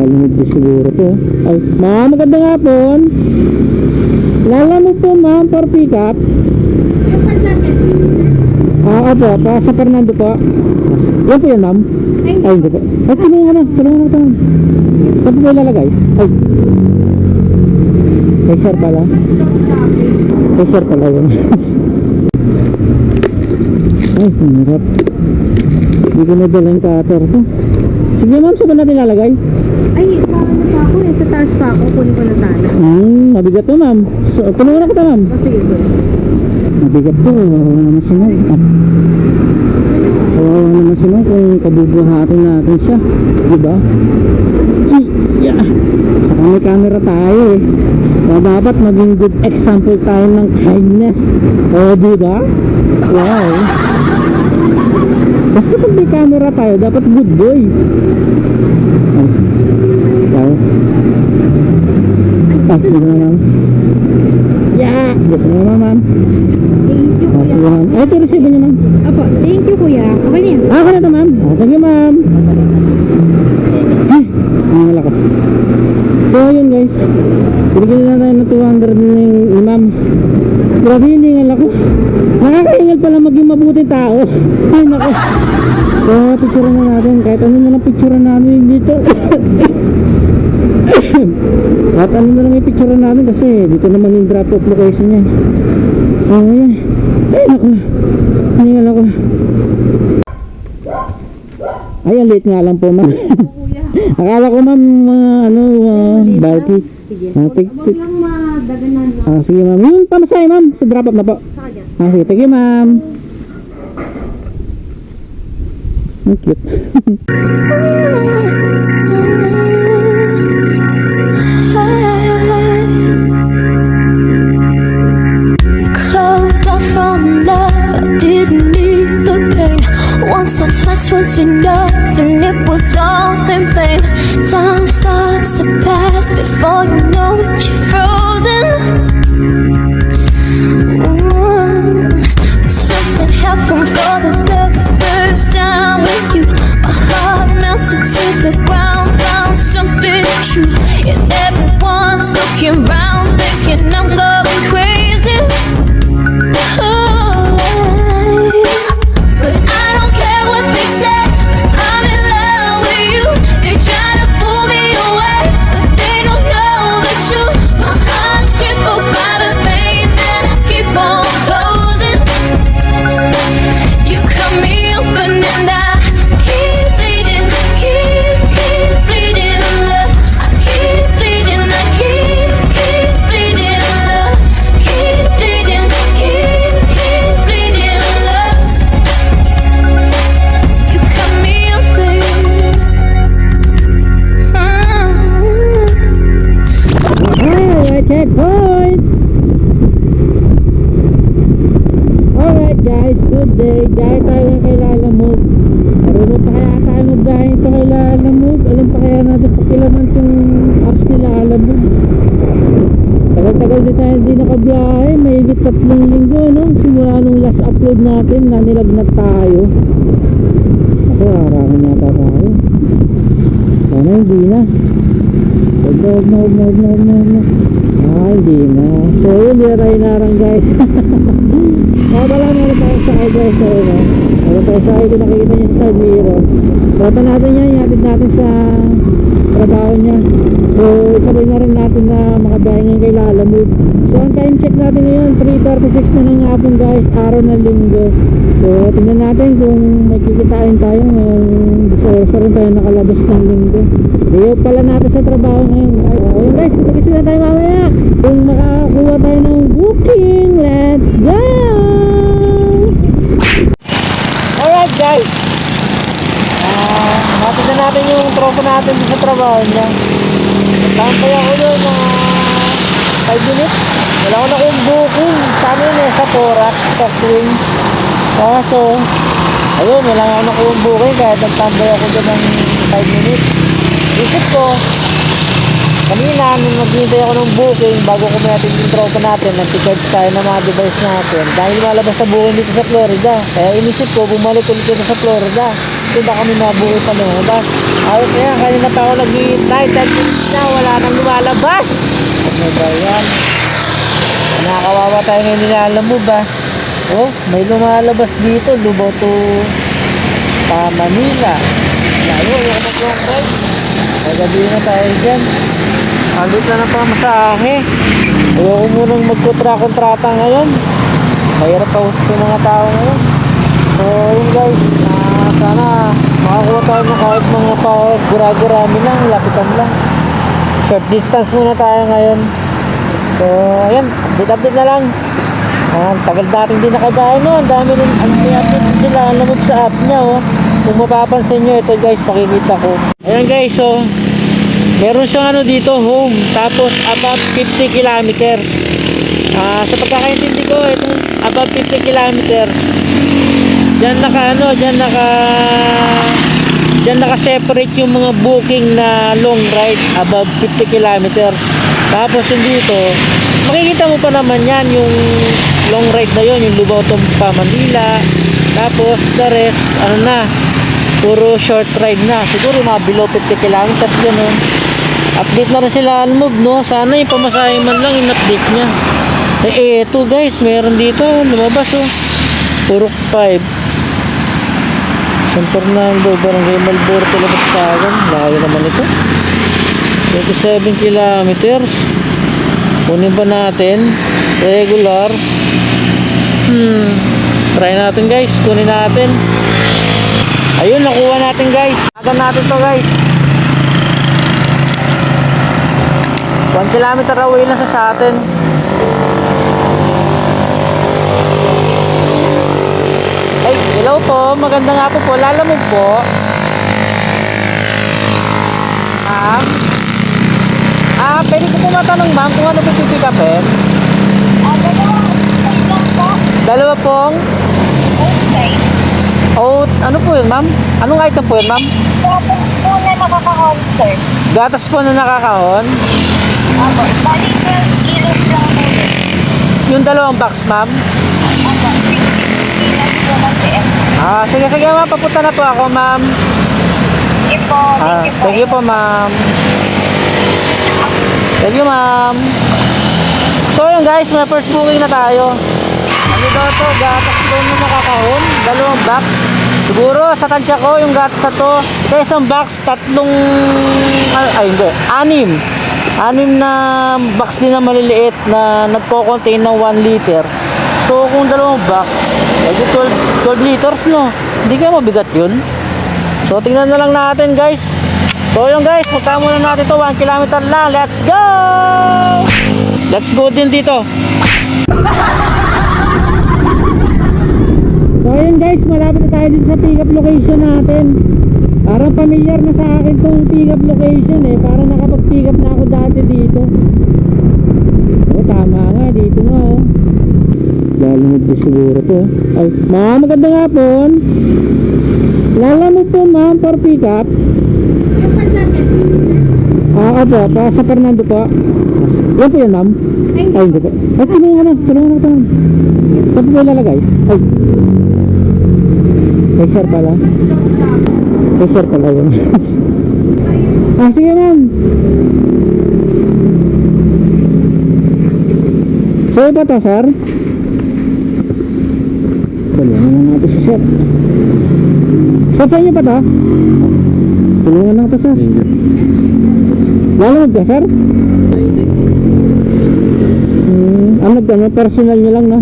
Lalamog din siguro to. Ay, ma'am, magandang hapon. Lalamog po ma'am, for pick up. Opo, pa sa Fernando po. Yan po yan ma'am. Ay, hindi po. Ay, tulungan na ito ma'am. Saan po kayo lalagay? Ay. Kay sir pala. Kay sir pala yun. Ay, hirap. Hindi ko nadala yung cutter ko. Sige ma'am, saan ba natin lalagay? Ay, parang na pa ako eh. Sa taas pa ako. Kunin ko na sana. Mabigat to ma'am. So, tulungan na kita ma'am. O sige, go. Mabigat to. Kawawa naman si ma'am. Kawawa naman si ma'am kung kabubuhatin natin siya. Diba? Yeah. Saka may camera tayo eh. So, dapat maging good example tayo ng kindness. O diba? Wow. Basta kapag may camera tayo, dapat good boy. Ay. Wow. Dito na ma'am. Yeah. Dito na ma'am. Thank you, Sige kuya. ma'am. Ay, ito receive niyo ma'am. Apo, thank you, kuya. Okay na yan. Okay na ito ma'am. Thank you ma'am. Ay, ang malaki. So yun guys, binigyan na tayo ng 200 ni ma'am. Grabe hiningal ako. Nakakahingal pala maging mabuting tao. Ay nako. So picturean na natin. Kahit ano na lang picturean natin dito. Kahit ano na lang yung picturean natin kasi dito naman yung drop off location niya. So yun. Ay nako. Hiningal ako. Ay, ang late nga lang po ma'am. Kuya. Akala ko ma'am, bulky. Sige. Ah, Huwag lang madaganan. No? Sige ma'am. Yun, pamasay ma'am. Sa drop up na po. Saka dyan. Sige, thank you ma'am. Ang cute. Closed off from love, I didn't need the pain. Once or twice was enough, and it was all in vain. Time starts to pass before you know it, you're frozen. But something happened for the very first time with you. My heart melted to the ground, found something true. And everyone's looking round, thinking I'm going crazy. But I don't care what they say, I'm in love with you. They try to pull me away, but they don't know the truth. My heart's crippled by the pain that I keep on closing. You cut me open and I keep bleeding, keep bleeding, love. I keep bleeding, I keep bleeding, love. Keep bleeding, keep bleeding, love. You cut me open. Alright, checkpoint. Alright guys, good day. Dahil tayo ng kay Lalamog. Marunong pa kaya tayo magdahin ito kay Lalamog. Alam pa kaya natin pakilaman itong apps nila Lalamog. Tagal-tagal din tayo hindi nakabiyahe. May higit 3 linggo, no? Simula nung last upload natin na nilagnat tayo. Ako, harangan yata tayo. Sana hindi na. Huwag na. Hindi na. So yun, di na tayo narang guys. Wala na tayo sa eye guys. So yun, wala tayo sa eye. Kung nakikita nyo sa side mirror. Pata natin yan, ihatid natin sa trabaho niya. So isabay na rin natin na makabahin ngayon kay Lalamog. So ang time check natin ngayon 3:36 na ng hapon guys, araw ng linggo. So tingnan natin kung may kikitain tayo ngayong sa rin tayo nakalabas ng linggo. Ayaw pala natin sa trabaho ngayon guys. Ayun guys, kita-kits na tayo mamaya kung makakuha tayo ng booking. Let's go! Alright guys, natin na natin yung tropa natin sa trabaho niya. Tampay ako doon na 5 minutes. Wala ko na kung booking. Sa amin sa Porac, sa Swing. So, ayun, wala nga ako na kung booking. Kaya nagtambay ako doon ng 5 minutes. Isip ko, kanina nung naghintay ako ng booking bago kumatin yung tropa natin, nag-charge tayo ng mga device natin dahil lumalabas sa booking dito sa Florida. Kaya inisip ko bumalik ulit dito sa Florida kasi baka may mga booking pa lumabas. Ayos kaya kanina pa ako nag-hintay 10 minutes na wala nang lumalabas. Ano ba yan? Nakakawawa tayo ngayon nilalam mo ba? Oh, may lumalabas dito, Lubao to Manila. Layo, yung mag-long ride. Magabi na tayo dyan. Alit na ng pamasahe. Ayaw ko munang magkontrata ngayon. Mahirap pa gusto ng mga tao ngayon. So yun guys, sana makakuha tayo ng kahit mga gura-gurami lang, lapitan lang. Short distance muna tayo ngayon. So ayan, update na lang. Tagal natin din nakadaan no. Ang dami rin, ang update sila, alamod sa app niya oh. Kung mapapansin nyo, ito guys, pakikita ko. Ayan guys, so meron siyang ano dito, home. Tapos about 50 kilometers. Sa pagkakaintindi ko, itong about 50 kilometers. Diyan naka-separate yung mga booking na long ride above 50 kilometers. Tapos yung dito, makikita mo pa naman yan, yung long ride na yun, yung Lubao to Manila. Tapos the rest, ano na, puro short ride na. Siguro mga below 50 kilometers yan oh. Update na rin sila Almove no. Sana yung pamasahe man lang in-update niya. Eto guys, meron dito lumabas oh. Purok 5 San Fernando, Barangay Malboro, Talabastagan. Layo naman ito. 27 kilometers. Kunin ba natin? Regular. Try natin guys, kunin natin. Ayun, nakuha natin guys. Agan natin to guys. 1 kilometer away lang sa atin. Ay, hello po. Maganda nga po. Lalamog po. Ma'am. Pwede ko po matanong ma'am kung ano po pipick upin? Dalawa pong? Oh, ano po yun ma'am? Anong item po yun ma'am? Gatas po na nakakahon, sir. Gatas po na nakakahon? Opo, bali 12 kilos lang po. Yung dalawang box ma'am? Opo, 60 kilos po ng TM. Sige ma'am, papunta na po ako ma'am. Sige po, thank you po. Thank you po ma'am. Thank you ma'am. So yun guys, may first booking na tayo. Ano daw to? Gatas po na nakakahon, dalawang box. Siguro sa tansya ko yung gatas na to, ito isang box, anim na box din na maliliit na nagko-contain ng 1 liter. So kung dalawang box, medyo 12 liters no, hindi kaya mabigat yun. So tingnan na lang natin guys. So yun guys, punta muna natin to, 1 kilometer lang. Let's go! Let's go din dito. So ayun guys, malapit na tayo dito sa pick up location natin. Parang familiar na sa akin tong pick up location eh. Parang nakapag pick up na ako dati dito. Oh, tama nga, dito nga oh. Lalamog po siguro to. Ay, ma'am, magandang hapon. Lalamog po ma'am for pick up. Opo, pa sa Fernando po. Yan po yan ma'am. Ay, hindi po. Ay, tulungan na ito ma'am. Saan po ilalagay? Ay. May sir pala. May sir pala yun. Sige ma'am. Sa'yo ba ito sir? Tulungan na natin si sir. Sir, saan niyo pa ito? Tulungan na ito sir. Lalamog ka sir? Ano, personal nyo lang na?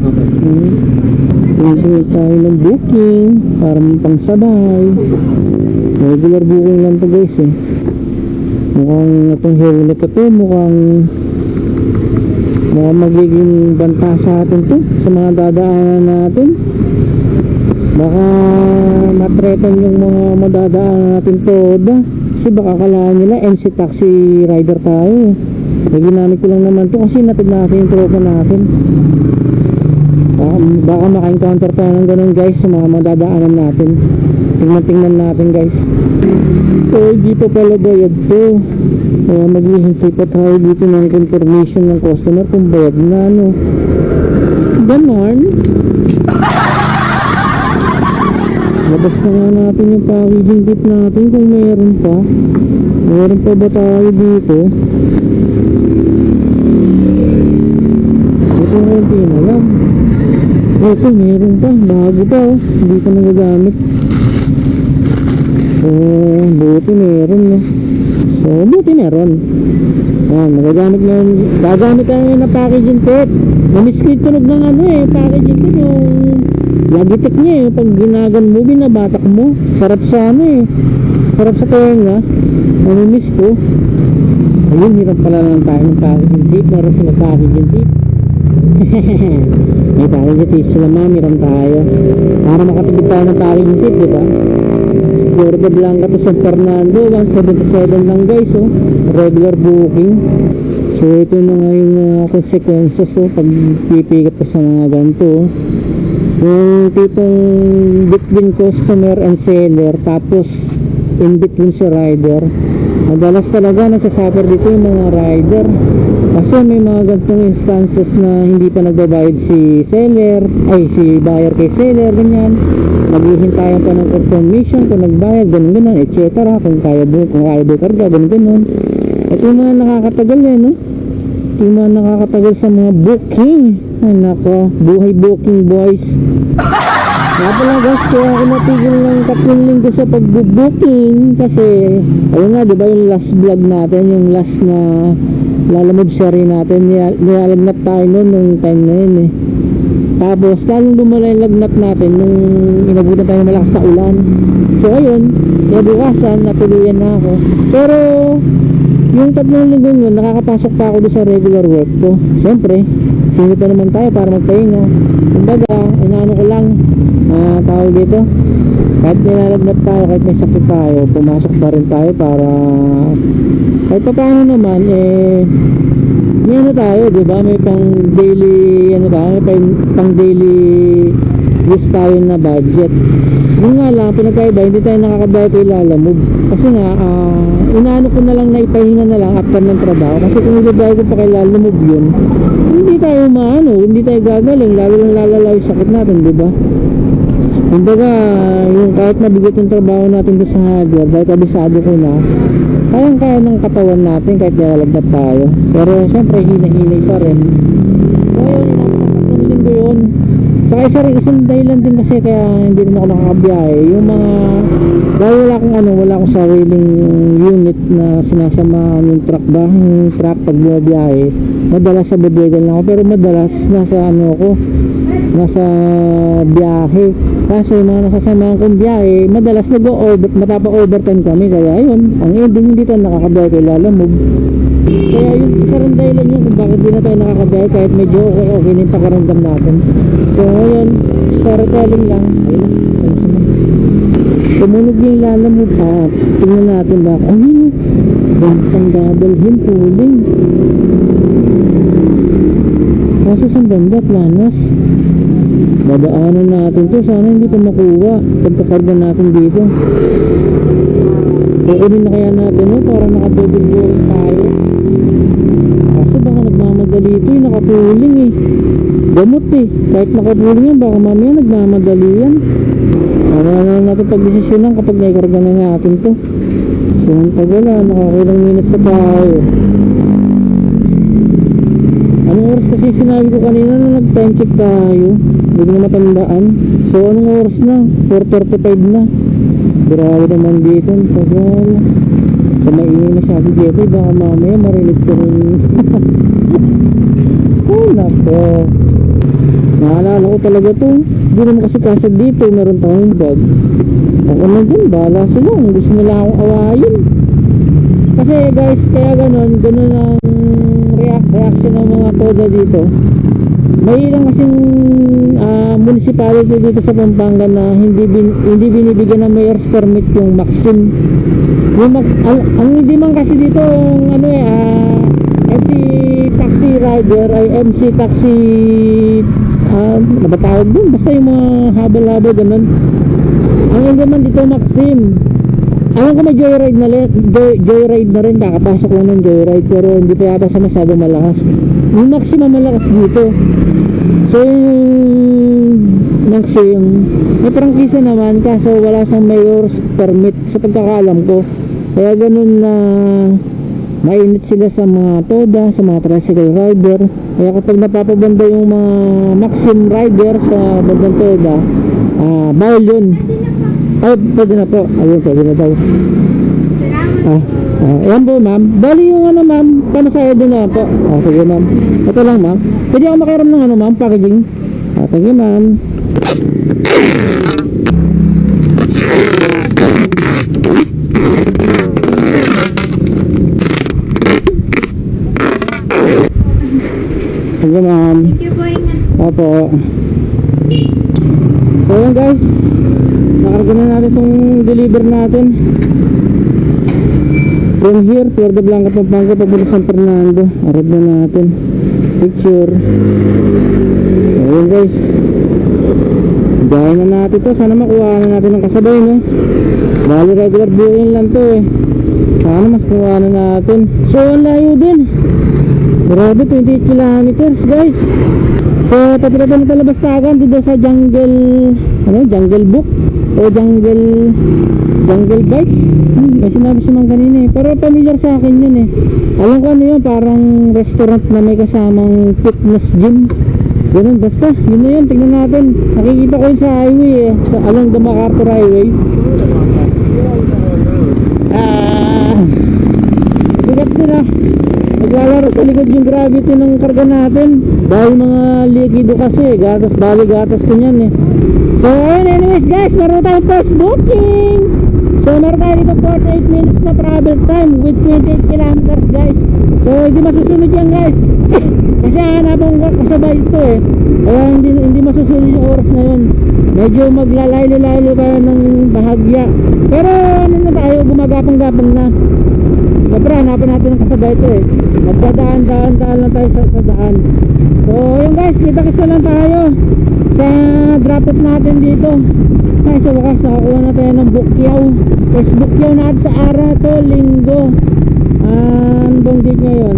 Hindi tayo ng booking para pang sabay. Regular booking lang to guys eh. Mukhang itong helmet ito, mukhang magiging banta sa atin to, sa mga dadaanan natin. Baka matretan yung mga madadaanan natin todo. Kasi baka kalaan nila MC taxi rider tayo eh. Ginamit ko lang naman to kasi natid natin yung tropa natin. Baka maka-encounter tayo ng ganun guys sa mga madadaanan natin. Tingnan natin guys. So hindi pa pala bayad to. Kaya maghihintay pa tayo dito ng confirmation ng customer kung bayad na ano. Ganon. Labas na nga natin yung packaging tape natin kung meron pa. Meron pa ba tayo dito? Ito konti na lang. Ito meron pa. Bago pa oh. Hindi ko nagagamit. So buti meron no. So buti meron. Yan, magagamit na yun. Gagamit tayo na packaging tape. Namiss ko yung tunog ng ano eh, packaging tape yung Logitech niya eh, pag ginagan mo, binabatak mo. Sarap sa ano eh. Sarap sa tenga. Namiss ko. Ayun, hirap pala lang tayo ng packaging tape. Meron sila packaging tape. May packaging tape sila ma'am, hiram tayo. Para makatipid tayo ng packaging tape, diba? Florida Blanca to San Fernando, 177 lang guys, oh. Regular booking. So ito na nga yung consequences, oh, pag pipick up sa mga ganito, oh. Yung tipong between customer and seller, tapos in between si rider, madalas talaga nagsasuffer dito yung mga rider kasi may mga ganitong instances na hindi pa nagbabayad si seller, ay si buyer kay seller, ganyan. Maghihintayan pa ng confirmation kung nagbayad, ganun etc. Kung kaya do karga, ganun. Ito yung mga nakakatagal eh, no? Yung mga nakakatagal sa mga booking. Ay nako, buhay booking boys. Nga pala guys, kaya ako natigil ng 3 linggo sa pag-booking kasi ayun nga, diba yung last vlog natin, yung last na lalamove share natin, nilalagnat tayo nun nung time na yun eh. Tapos lalong lumalay yung lagnat natin nung inabutan tayo ng malakas na ulan. So ayun, nabukasan, natuluyan na ako. Pero yung 3 linggo yun, nakakapasok pa ako doon sa regular work ko. Siyempre, hindi pa naman tayo para magpahinga. Kumbaga, inaano ko lang, tawag dito, kahit nilalagnat tayo, kahit may sakit tayo, pumasok pa rin tayo para kahit pa paano naman may ano tayo, diba? May pang daily tayo, may pang daily use tayo na budget. Yung nga lang, pinagkaiba, hindi tayo nakakabayad kay Lalamove kasi nga inaano ko na lang na ipahinga na lang after ng trabaho kasi kung ilabayad ko pa kay Lalamove yun, hindi tayo hindi tayo gagaling, lalo lang lalala yung sakit natin, diba? Kumbaga, yung kahit mabigat yung trabaho natin doon sa hardware, dahil kabisado ko na, kayang-kaya ng katawan natin kahit nalalagnat tayo. Pero siyempre, hinahinay pa rin. So yun, inapatatlong linggo yun. Saka isang dahilan din kasi kaya hindi naman ako nakakabiyahe. Yung mga, dahil wala akong sariling unit na sinasama yung truck ba, yung truck pag bumabiyahe. Madalas sa bodegan lang ako, pero madalas nasa biyahe. Kaso yung mga nasasamahan kong biyahe, madalas matapa-overtime kami. Kaya yun, ang ending hindi tayo nakakabiyahe kay Lalamove. Kaya yun, isa rin dahilan yun kung bakit di na tayo nakakabiyahe kahit medyo okay na yung pakaramdam natin. So yun, storytelling lang. Ayun, tumunog yung Lalamove pa. Tingnan natin ba? Ayun, bantang dadalhin, tuling. Kaso sa banda, planas. Dadaanan natin to, sana hindi pa makuha pagkakarga natin dito. Kukunin na kaya natin para nakadouble boring tayo. Kaso baka nagmamadali ito nakatuling gamot kahit nakapuling yan, baka mamaya nagmamadali yan. Para na natin pagdesisyonan kapag naikarga na natin to. So wala, nakakilang minutes na tayo. Anong oras kasi sinabi ko kanina na nag-time check tayo? Hindi ko na matandaan. So anong oras na? 4:35 na. Grabe naman dito. Tagal. So maingay na sabi dito. Baka mamaya marinig ko rin. Oh nako. Naalala ko talaga to. Hindi naman kasi kasag dito. Meron tayong bag. Ako na dyan. Bahala sila. Gusto nila akong awayin. Kasi guys, kaya ganun ang reaction ng mga toda dito. May ilang kasing municipality dito sa Pampanga na hindi binibigyan ng mayor's permit yung Maxim. Yung ang hindi man kasi dito yung MC taxi rider ay MC taxi nabatawag dun, basta yung mga habal-habal ganun. Ang hindi man dito Maxim, alam ko may joyride na rin, joyride na rin, kakapasok lang ng joyride, pero hindi pa yata sa masyadong malakas. Yung Maxim ang malakas dito. So yung Maxim may prangkisa naman, kaso wala siyang mayor's permit sa pagkakaalam ko, kaya ganun na mainit sila sa mga toda, sa mga tricycle rider. Kaya kapag napapabanda yung mga Maxim rider sa bandang toda, bawal yun. Ay, pwede na po. Ayun, pwede na daw. Ayan po ma'am. Bali yung ano ma'am, pamasaya din na po. Sige ma'am. Ito lang ma'am. Pwede ako makiram ng ano ma'am, packaging. Thank you ma'am. Thank you ma'am. Thank you po, ingat. Opo. So yun guys, nakarga na natin itong deliver natin from here, Puerto Blanca, Pampanga, papunta San Fernando. Arad na natin picture. So yun guys, gaya na natin to. Sana makuha na natin ng kasabay, no? Bali regular viewing lang to eh. Sana mas kuha na natin. So ang layo din, grabe, 28 kilometers guys. So tapos na talabastagan dito sa jungle, jungle book o jungle bikes. May sinabi siya man kanina eh, pero familiar sa akin yun eh. Alam ko ano yun, parang restaurant na may kasamang fitness gym, ganun, basta yun na yun. Tingnan natin, nakikita ko yun sa highway eh, sa along the MacArthur Highway. Bigat din ah, naglalaro sa likod yung gravity ng karga natin dahil mga likido kasi, gatas, bali gatas din yan eh. So ayun, anyways guys, meron tayong first booking. So meron tayo dito 48 minutes na travel time with 28 kilometers guys. So hindi masusunod yan guys kasi hanapang kasabay ito eh, kaya hindi masusunod yung oras na yun. Medyo maglalaylo-laylo tayo ng bahagya, pero ano na tayo, gumagapang-gapang na. Siyempre hanapin natin ang kasabay ito eh, magdadaan-daan lang tayo sa daan. So yun guys, kita-kisa lang tayo sa drop off natin dito. Ay, sa wakas nakakuha na tayo ng bukyaw. First bukyaw natin sa araw to, linggo. Ano bang date ngayon?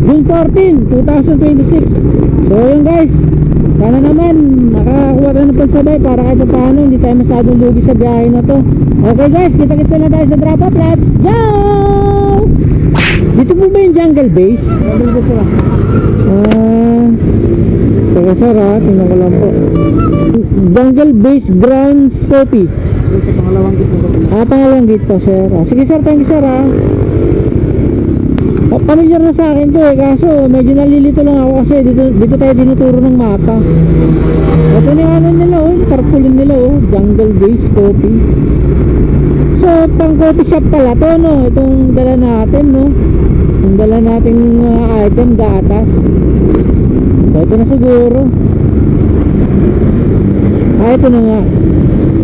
June 14, 2026. So yun guys, sana naman makakakuha tayo ng pansabay para kahit paano hindi tayo masyadong lugi sa biyahe na to. Okay guys, kita-kita na tayo sa drop off. Let's go! Dito po ba yung jungle base? Jungle base sila. Teka sir ha, tingnan ko lang po. Jungle Base Grounds Coffee. Sa pangalawang gate po. Pangalawang gate po sir. Sige sir, thank you sir ha. Familiar na sa akin to eh, kaso medyo nalilito lang ako kasi dito tayo dinuturo ng mapa. Ito na yung ano nila oh, tarpaulin nila oh, Jungle Base Coffee. So pang coffee shop pala to no, itong dala natin no, yung dala nating item, gatas. So ito na siguro. Ito na nga.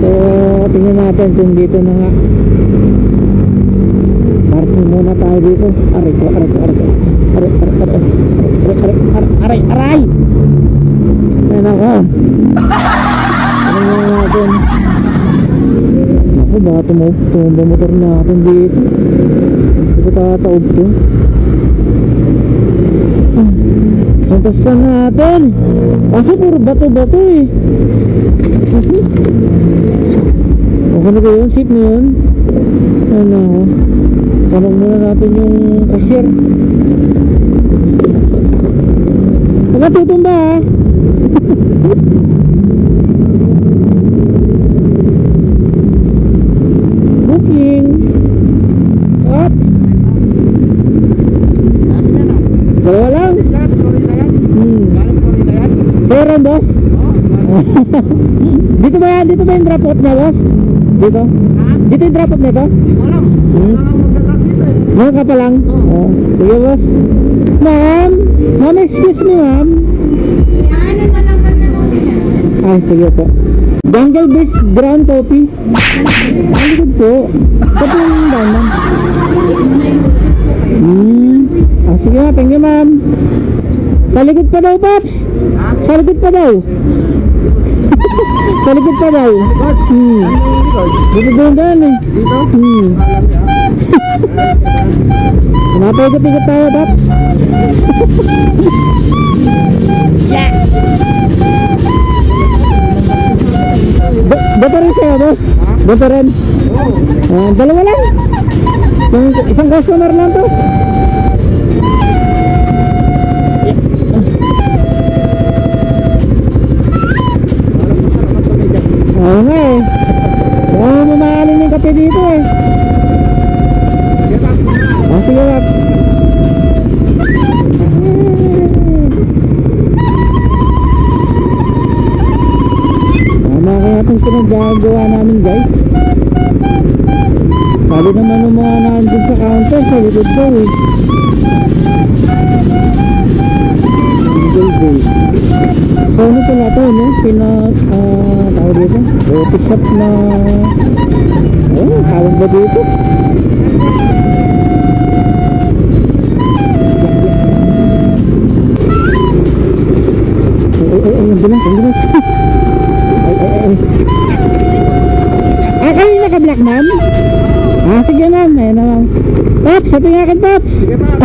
So tingnan natin kung dito na nga. Parking muna tayo dito. Aray. Ayan ako. Ano nga natin? Ako baka tumumba motor natin dito. Dito tataob to. Puntasan natin. Kasi puro bato-bato eh. Okay na ba yun? Seat na yun? Ano ako? Tanong muna natin yung cashier. Huwag ka tutumba ha. Booking. Oops. Dalawa lang. Sir, boss? Dito ba yan? Dito ba yung drop off na, boss? Dito? Dito yung drop off na ito? Ngayon ka pa lang? Sige, boss. Ma'am, excuse me, ma'am. Ay, sige po. Jungle Base Ground Coffee. Ang likod po. Ito yung daan, ma'am. Sige, thank you, ma'am. Sa likod pa daw, Paps. Sa likod pa daw. Sa likod pa daw. Dito doon daan eh. Dito? Napagod-igod tayo, Paps. Bato rin sa'yo, boss. Bato rin. Dalawa lang. Isang customer lang to. Oo nga eh. Mukhang mamahalin yung kape dito eh. Sige, Paps. Tama kaya itong pinagagawa namin, guys. Sabi naman ng mga nandun sa counter, sa likod daw eh. So ano pala ito, no? Tawag dito? Rotic shop na... tawag ba dito? Ambulas. Kayo naka-black, ma'am? Sige, ma'am. Ayan na, ma'am. Pops, katingakan, Pops. Sige, ma'am.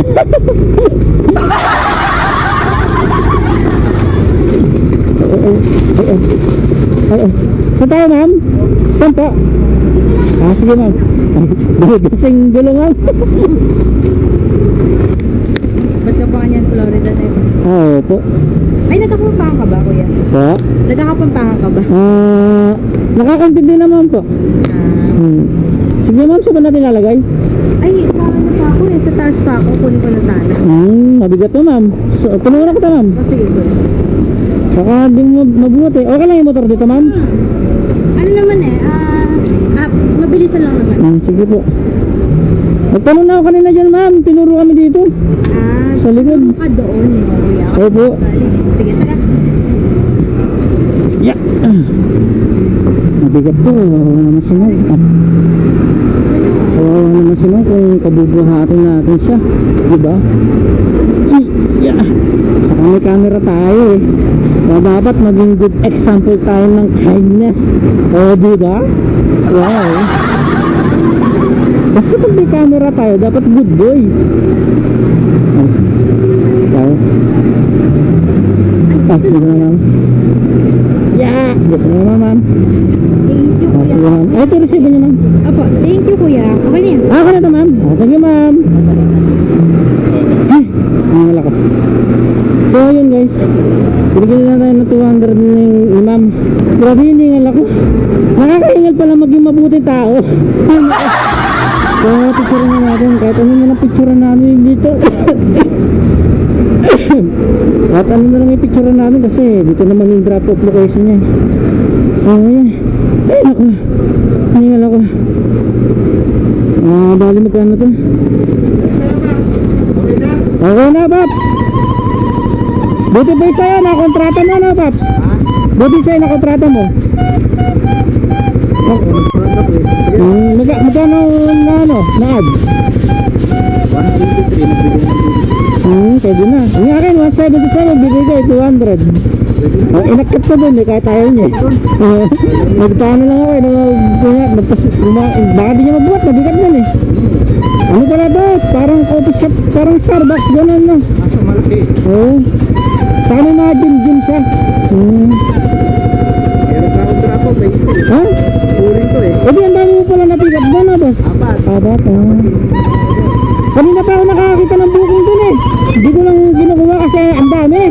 Saan tayo, ma'am? Saan po? Sige, ma'am. Kasing gulo, ma'am. Ba't ka pa kanyan Florida na yun? Oo po. Ay, nagkakapampangan ka ba, kuya? Po? Nagkakapampangan ka ba? Nakakantindi naman po. Sige, ma'am, saan ba natin lalagay? Ay, sa ano pa ako eh. Sa taas pa ako. Kunin ko na sana. Mabigat to, ma'am. So, pununan na kita, ma'am. Sige, kuya. Saka di mo mabuti. Okay lang yung motor dito, ma'am? Ano naman eh, mabilisan lang naman. Sige po. Nagtanong na ako kanina dyan, ma'am. Tinuro kami dito. Sa likod. Ka doon, no, kuya. Opo. Sige, tara. Yeah. Mabigat to. Wawa naman si ma'am. Wawa naman si ma'am kung kabubuhatin natin siya. Diba? Yeah. Saka may camera tayo eh. Kaya dapat maging good example tayo ng kindness. Diba? Wow. Basta pag may camera tayo, dapat good boy. Dito na, ma'am. Yeah! Dito na, ma'am. Thank you, kuya. Sige, ma'am. Ay, ito resibo niyo, ma'am. Apo, thank you, kuya. Okay na yun. Okay na ito, ma'am. Thank you, ma'am. Wala ko. So, yun, guys. Binigyan na tayo ng 200 ni ma'am. Grabe yung hingal ako. Nakakahingal pala maging mabuti tao. So, picture na natin. Kahit ano na picture namin dito. Kahit ano na lang yung picture namin kasi dito naman yung drop off location niya. So, yan. Ay, naku. Hingal ako. Bali magkano to? Okay na, Paps. Buti ba sa'yo, nakontrata mo na, Paps? Buti sa'yo, nakontrata mo. Magkano na ano, na-add? 183 Pwede na. Yung akin, 177, bibigay 200. Inakit ko dun eh, kahit ayaw niya. Nagpaano lang ako eh, baka di niya mabuhat, mabigat yan eh. Ano pala ba? Parang coffee shop, parang Starbucks, gano'n no? Nasa malaki. Oo. Saka may mga gym siya. Meron ka akong trapo, base eh. Ha? Puring to eh. E di, ang dami mo pala napigat doon na, boss. Apat. Kanina pa ako nakakita ng booking dun eh. Hindi ko lang kinukuha kasi ang dami.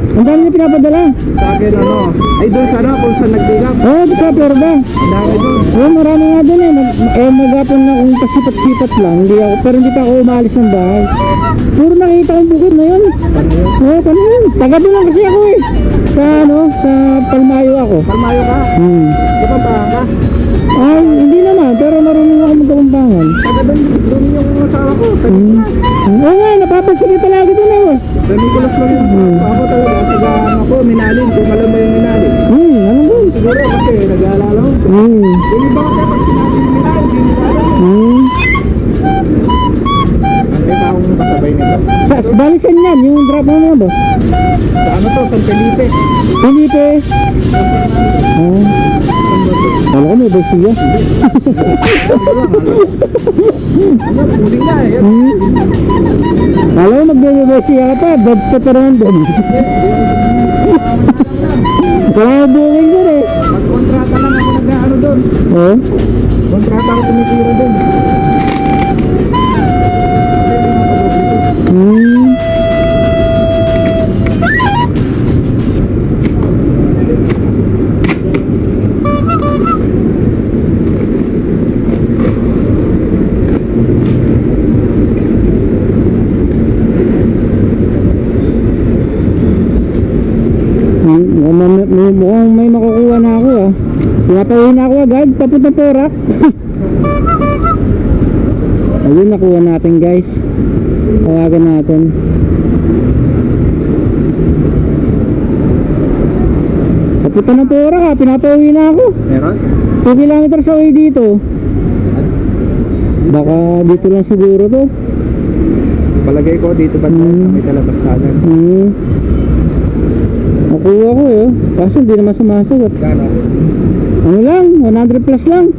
Ang dami na pinapadala. Sa akin ano, ay doon sana kung saan nagbilang. Oo, di sa Florida. Ang dami doon. Oo, marami nga dun eh. Magapon na kung pasipat-sipat lang. Hindi ako, pero hindi pa ako umalis ng bahay. Puro nakita kong bukid na yun. Oo, paano yun? Tagabi lang kasi ako eh. Sa ano, sa Palmayo ako. Palmayo ka? Kapampangan ka? Ay, hindi naman. Pero marunong ako magkabambangan. Taga doon yung asawa ko. Sa Oo nga, napapansin ko talaga dun eh, boss. Nicolas lang yung asawa ko. Ako talaga, taga ako, Minalin. Kung alam mo yung Minalin. Ano ba? Siguro kasi nag-aalala ko. Yung iba kasi pag sinabi ni Minalin, hindi mo alam. Antay pa akong kasabay nito. Balisan yan, yung drop mo mga boss. Sa ano to? San Felipe. Felipe. Oh. Kala ko may basiya. Ano? Huling na eh. Kala ko magbibasiya ka pa, buds ka pa rin doon. Kaya booking doon eh. Magkontrata lang ako nag-ano doon. Oh. Kontrata ako tumitira doon. Hmm. Mukhang may makukuha na ako ah. Pinapawin na ako agad, papunta Porac. Ayun, nakuha natin guys. Tawagan natin. Papunta na Porac ah, pinapauwi na ako. Meron? 2 kilometers away dito. Baka dito lang siguro to. Palagay ko dito ba sa may talabastagan? Nakuha ko eh. Kaso hindi naman sumasagot. Gano? Ano lang, 100 plus lang.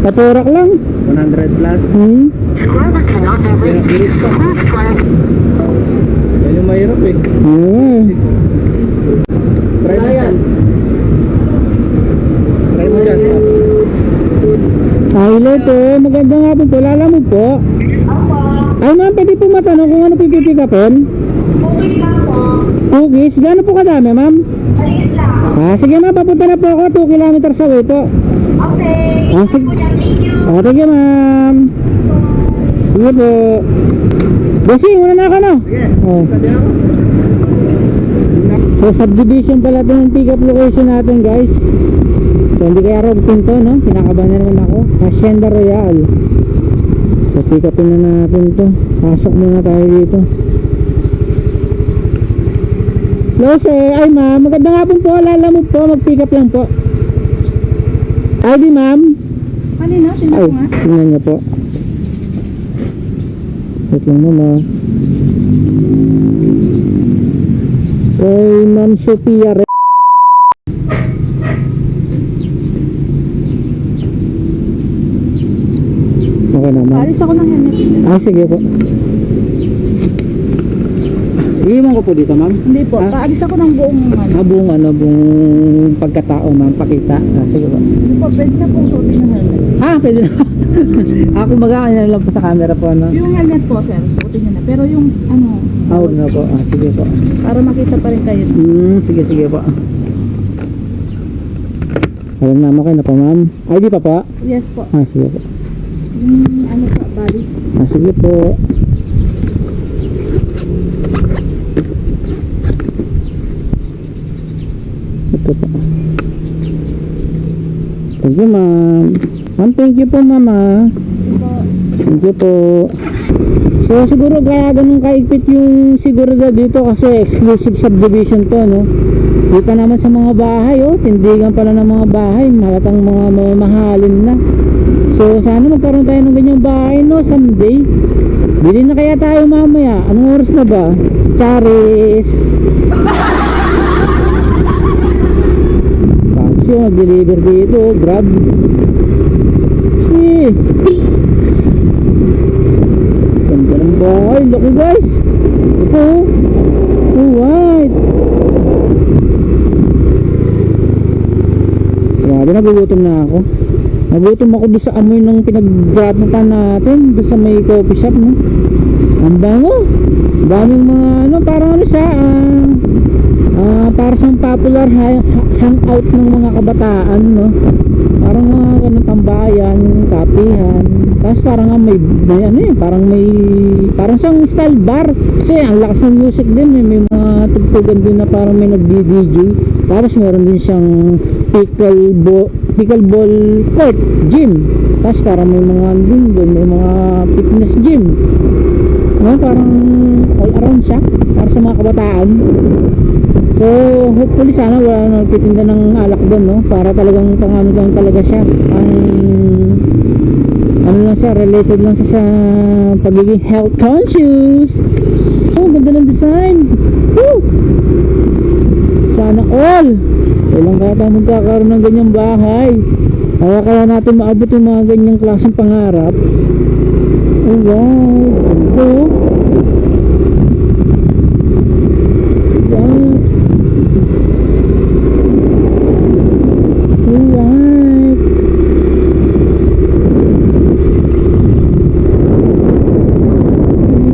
Paporak lang. 100 plus? Pinag-reach ka. Yan yung mahirap eh. Try mo yan. Try mo dyan. Hello po, magandang hapon po. Lalamog po. Ay ma'am, pwede po matanong kung ano pipipikapin? Cookies? Gano'n po kadami ma'am? Sige ma'am, papunta na po ako 2 kilometers away po. Okay. Sige. Sige ma'am. Sige po. Bossing, una na ka no? Sige. Oh. Sabi ako. So subdivision pala ito ng pick up location natin guys. So hindi kaya road pinto no? Kinakabahan na naman ako. Hacienda Royal. So pick upin na natin to. Pasok muna tayo dito. Hello sir, ay ma'am, magandang hapon po. Lalamog po, mag pick up lang po. ID ma'am. Kanina, Ay, tingnan ko nga. tingnan niyo po. Wait lang ma'am. Kay Ma'am Sophia Re. Okay na ma'am. Alis ako ng helmet. Sige po. Iiwan ko po dito ma'am. Hindi po, paalis ako ng buong ano. Buong pagkatao ma'am, pakita. Sige po. Hindi po, pwede na pong suotin yung helmet. Pwede na. Ako mag-aano lang po sa camera po ano. Yung helmet po, sir, suotin nyo na. Pero yung ano, Huwag na po. Sige po. para makita pa rin kayo. Sige po. Alam naman kayo na po ma'am. ID pa po? Yes po. Sige po. Yung ano po, bali. Sige po. Ito po. Thank you ma'am. Ma'am, thank you po ma'am ah. Thank you po. So siguro kaya ganun kaigpit yung seguridad dito kasi exclusive subdivision to no. Dito naman sa mga bahay oh, tindigan pala ng mga bahay, halatang mga mamahalin na. So sana magkaroon tayo ng ganyang bahay no someday. Bili na kaya tayo mamaya. Anong oras na ba? Charis. Tapos yung mag-deliver dito, grab. Ganda ng bahay, laki guys. Ito white. Grabe, nagugutom na ako. Nagutom ako doon sa amoy ng pinag-grab natin doon sa may coffee shop no. Ang bango. Daming mga ano, parang ano siya para sa popular hangout ng mga kabataan no. Parang mga ganun tambayan, kapihan. Tapos parang may ano eh, parang siyang style bar. Kasi ang lakas ng music din, may mga tugtugan din na parang may nagdi-DJ. Tapos meron din siyang pickleball court, gym. Tapos parang may mga din doon, may mga fitness gym. No, parang all around siya para sa mga kabataan. So hopefully sana wala nagtitinda ng alak doon no, para talagang pangano lang talaga siya. ano lang siya, related lang siya sa pagiging health conscious. Oh, ganda ng design. Woo! Sana all. Kailan kaya tayo magkakaroon ng ganyang bahay? Kaya natin maabot yung mga ganyang klaseng pangarap. Alright. Ito. Alright.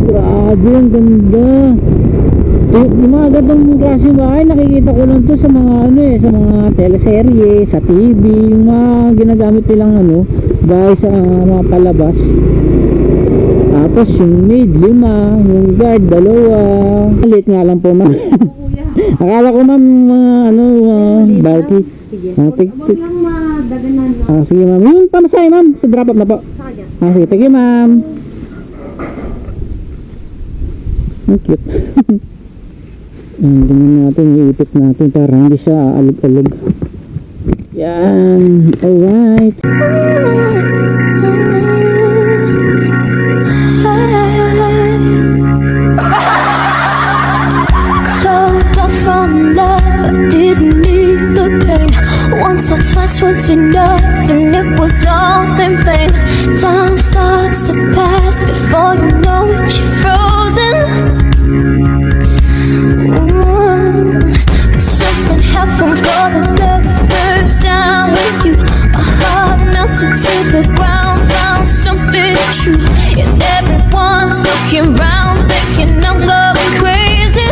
Grabe, ang ganda. Yung mga gandang klaseng bahay, nakikita ko lang to sa mga ano eh, sa mga teleserye, sa TV, yung mga ginagamit nilang ano, bahay sa mga palabas. Tapos yung maid, 5, yung guard, 2. Late nga lang po, ma'am. Akala ko, ma'am, mga ano, bulky. Sige. Ah, Huwag lang madaganan na. sige, ma'am. Yung pamasay, ma'am, sa drop up na po. Saka dyan. Sige, thank you, ma'am. Ang cute. Tingnan natin, iipit natin para hindi siya alog-alog. Yan. Alright. Closed off from love, I didn't need the pain. Once or twice was enough, and it was all in vain. Time starts to pass before you know it, you're frozen. But something happened for the very first time with you. My heart melted to the ground, found something true. And everyone's looking round, thinking I'm going crazy.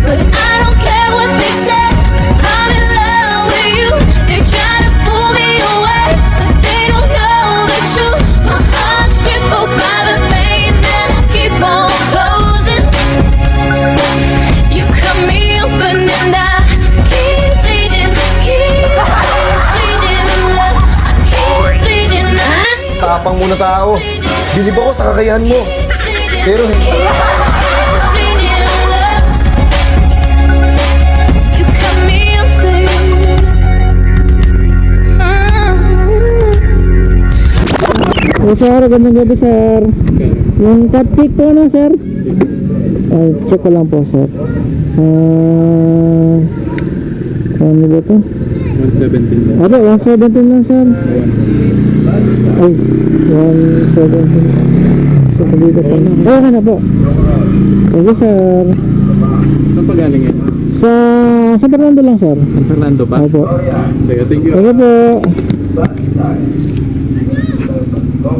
But I don't care what they say, I'm in love with you. They try to pull me away, but they don't know the truth. My heart's crippled by the pain that I keep on closing. You cut me open and I keep bleeding, love. I keep bleeding, Tapang muna tao. Bilib ako sa kakayahan mo. Pero hindi. You cut me open. Sir, gandang gabi, sir. Yung cut pick po, no, sir? Ay, check ko lang po, sir. Ano ba ito? 117 Aba, 117 lang, sir. Ay, 117. So, dito po na. Okay na po. Thank you, sir. Saan pa galing yan? Sa Fernando lang, sir. San Fernando pa? Opo. Teka, thank you. Thank you po.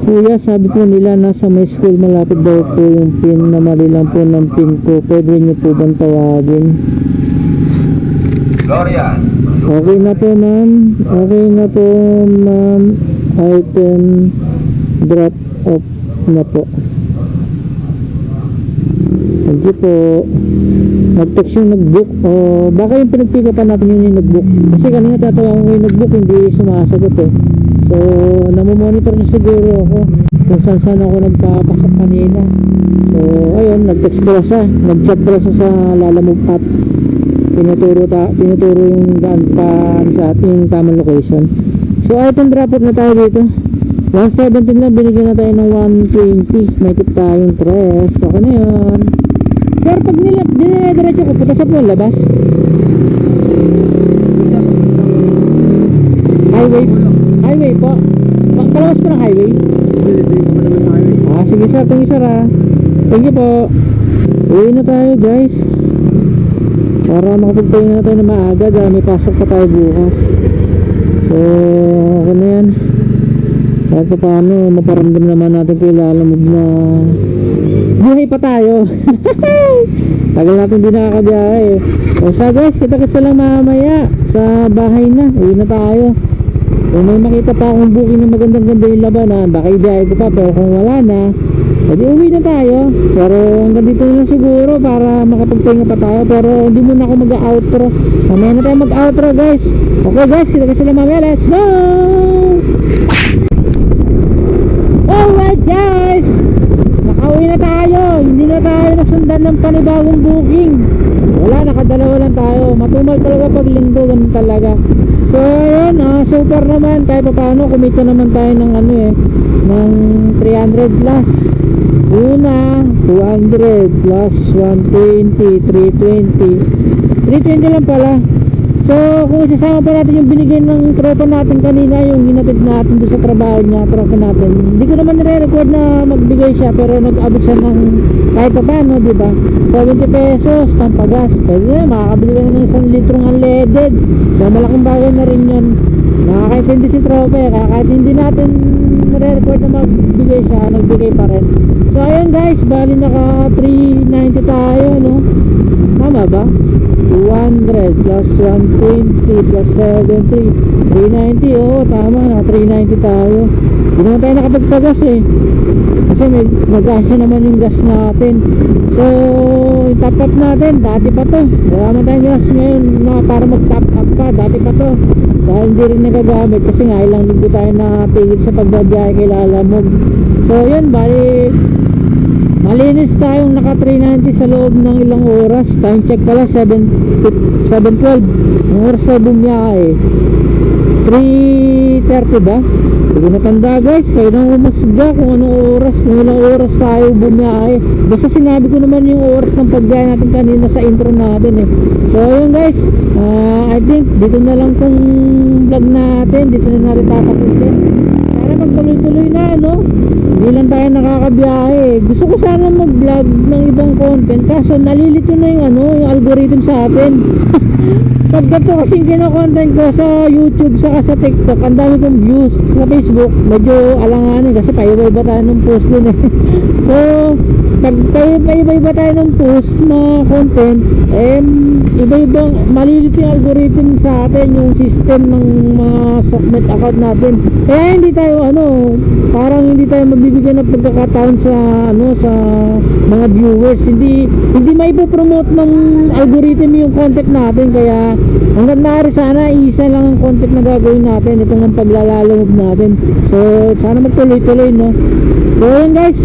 Kuya, sabi po nila nasa may school malapit daw po yung pin na mali lang po ng pin ko. Pwede niyo po bang tawagin? Gloria. Okay na po, ma'am. Okay na po, ma'am. Item drop off na po. Thank you po. Nag-text yung nag-book. O baka yung pinag-pick upan natin yung nag-book. Kasi kanina tatawag ko yung nag-book, hindi sumasagot eh. So, namomonitor na siguro ako kung saan ako nagpapasok kanina. So, ayun, nag-text pala siya. Nag-chat pala siya sa Lalamove app. Tinuturo yung daan pa sa ating tamang location. So, item drop off na tayo dito. 117 na, binigyan na tayo ng 120. May tip tayong tres. Okay na yun. Sir, pag dinadiretso ko, putasap mo labas. Highway po. Palabas po ng highway. Sige sir, kung isa ra. Thank you po. Uwi na tayo, guys. Para makapagpahinga na tayo na maaga dahil may pasok pa tayo bukas. So, okay na yan. Kahit pa paano, maparamdam naman natin kay Lalamove na buhay pa tayo. Tagal natin din nakakabiyahe. So guys, kita-kita lang mamaya sa bahay na. Uwi na tayo. Kung may makita pa akong booking na magandang-ganda yung labanan, baka i-dive ko pa. Pero kung wala na, edi uwi na tayo. Pero hanggang dito na lang siguro para makapagpahinga pa tayo. Pero hindi muna ako mag-outro. Mamaya na tayo mag-outro, guys. Okay guys, kita-kita lang mamaya. Let's go! Alright guys, nakauwi na tayo. Hindi na tayo nasundan ng panibagong booking. Wala, nakadalawa lang tayo. Matumal talaga pag linggo, ganun talaga. So ayun, so far naman kahit paano kumita naman tayo ng ano ng 300 plus. Una 200 plus 120, 320 lang pala. So kung isasama pa natin yung binigay ng tropa natin kanina, yung hinatid natin doon sa trabaho niya, tropa natin, hindi ko naman nire-record na magbigay siya, pero nag-abot siya ng kahit pa paano, di ba? 70 pesos pampagas, pwede na, makakabili ka na ng 1 litrong unleaded. So malaking bagay na rin yun. Nakakaintindi si tropa kaya kahit hindi natin nire-record na magbigay siya, nagbigay pa rin. So ayun guys, bali naka 390 tayo, no? Tama ba? 200 plus 120 plus 70 390, oo tama, naka 390 tayo. Hindi naman tayo nakapagpagas kasi may gas naman yung gas natin. So yung top up natin, dati pa to, wala naman tayong gas ngayon na para mag top up pa, dati pa to, dahil hindi rin nagagamit kasi nga ilang linggo tayo napigil sa pagbabiyahe kay Lalamog. So yun, bali malinis tayong naka 390 sa loob ng ilang oras. Time check pala 7:12. Ang oras tayo bumiyahe 3:30 ba? Hindi ko natanda guys, kayo nang umasga kung anong oras, kung ilang oras tayo bumiyahe. Basta sinabi ko naman yung oras ng pagbiyahe natin kanina sa intro natin So yun guys, I think dito na lang tong vlog natin, dito na natin tatapusin. Sana magtuloy-tuloy na, no? Hindi lang tayo nakakabiyahe. Gusto ko sana mag-vlog ng ibang content, kaso nalilito na yung yung algorithm sa atin. Pag ganito kasi yung kino-content ko sa YouTube saka sa TikTok, ang dami kong views. Sa Facebook, medyo alanganin kasi paiba-iba tayo ng post dun So, pag paiba-iba tayo ng post na content, iba-ibang malilito yung algorithm sa atin, yung system ng mga Socknet account natin. Kaya hindi tayo parang hindi tayo mabibigyan ng pagkakataon sa sa mga viewers. Hindi maipopromote ng algorithm yung content natin. Kaya hanggang maaari sana isa lang ang content na gagawin natin, itong ang paglalaloob natin. So sana magtuloy-tuloy, no? So yun guys,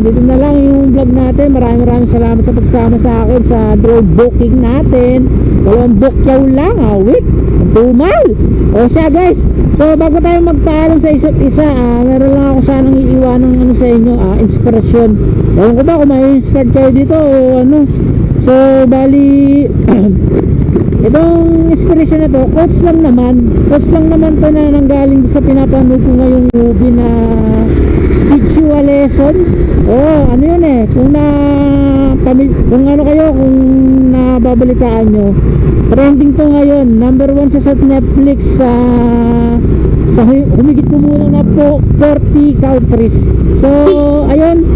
dito na lang yung vlog natin. Maraming salamat sa pagsama sa akin sa drone booking natin. 2 bukyaw lang, wait, ang tumal. O siya guys, so bago tayo magpaalam sa isa't isa, meron lang ako sanang iiwanang sa inyo, inspirasyon. Ewan ko ba kung may inspired kayo dito o So bali itong inspiration na to, quotes lang naman to na nanggaling sa pinapanood ko ngayong movie na teach you a lesson. Ano yun kung kung nababalitaan nyo, trending to ngayon, number 1 sa Netflix sa humigit kumulang na po 40 countries. So ayun,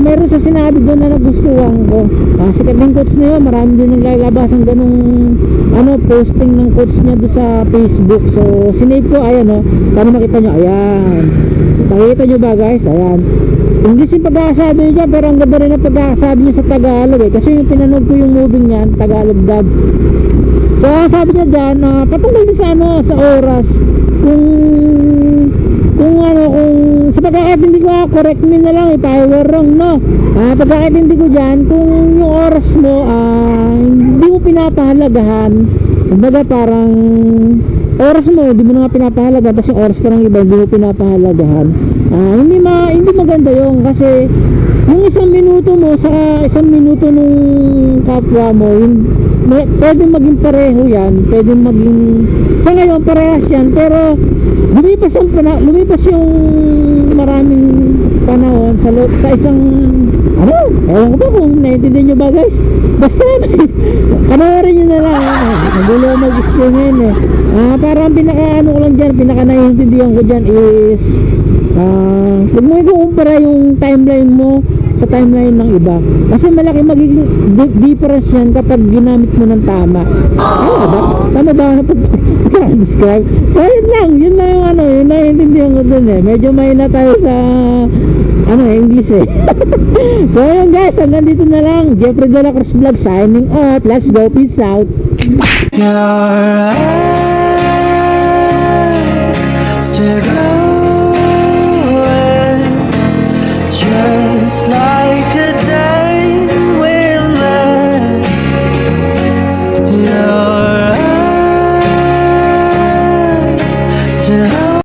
meron sa sinabi doon na nagustuhan ko. Sikat ng quotes na yun, marami din naglalabas ang ganung posting ng quotes niya doon sa Facebook. So sinave ko, sana makita nyo. Ayan, makikita nyo ba guys? Ayan, English yung pagkakasabi niya, pero ang ganda rin ang pagkakasabi niya sa Tagalog kasi yung pinanood ko yung movie niyan, Tagalog dub. So sabi niya dyan, patungkol din sa oras, kung sa pagkakaintindi ko, correct me na lang if I were wrong, no? Pagkakaintindi ko dyan, kung yung oras mo hindi mo pinapahalagahan, kumbaga parang oras mo hindi mo na nga pinapahalagahan, tapos yung oras pa ng iba hindi mo pinapahalagahan, hindi maganda yun. Kasi yung 1 minuto mo sa 1 minuto nung kapwa mo, pwede maging pareho yan, pwede maging sa ngayon parehas yan, pero lumipas yung maraming panahon sa isang ewan ko ba kung naiintindihan nyo ba guys, basta panoorin nyo na lang. Nagulo mag-explain ngayon parang pinaka ko lang dyan, pinaka naiintindihan ko dyan is huwag mo ikukumpara yung timeline mo sa timeline ng iba, kasi malaki magiging difference yan kapag ginamit mo ng tama. Tama ba describe? So yun lang yung naiintindihan ko dun medyo may na tayo sa English So yun guys, hanggang dito na lang. Jeffrey De La Cruz Vlog signing out. Let's go, peace out. Your eyes still glow.